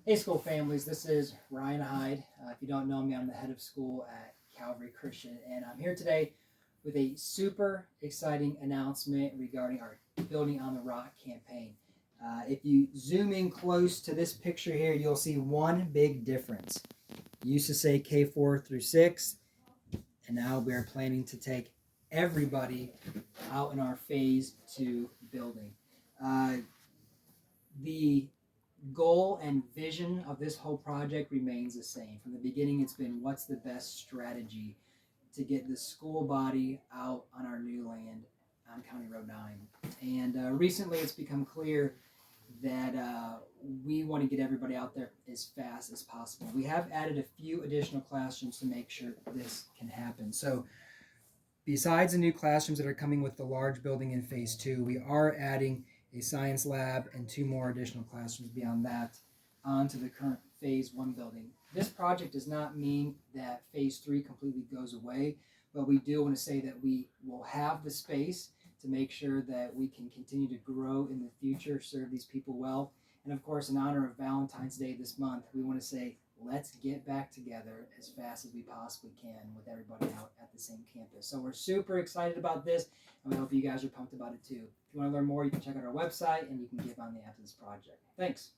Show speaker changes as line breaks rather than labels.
Hey, school families, this is Ryan Hyde. If you don't know me, I'm the head of school at Calvary Christian, and I'm here today with a super exciting announcement regarding our Building on the Rock campaign. If you zoom in close to this picture here, you'll see one big difference. It used to say K4 through 6, and now we're planning to take everybody out in our phase 2 building. The goal and vision of this whole project remains the same. From the beginning, it's been what's the best strategy to get the school body out on our new land on County Road 9. And recently, it's become clear that we want to get everybody out there as fast as possible. We have added a few additional classrooms to make sure this can happen. So, besides the new classrooms that are coming with the large building in phase 2, we are adding a science lab and 2 more additional classrooms beyond that onto the current phase 1 building. This project does not mean that phase 3 completely goes away, but we do want to say that we will have the space to make sure that we can continue to grow in the future, serve these people well. And of course, in honor of Valentine's Day this month, we want to say, let's get back together as fast as we possibly can with everybody out at the same campus. So we're super excited about this, and we hope you guys are pumped about it too. If you want to learn more, you can check out our website, and you can give on the app to this project. Thanks.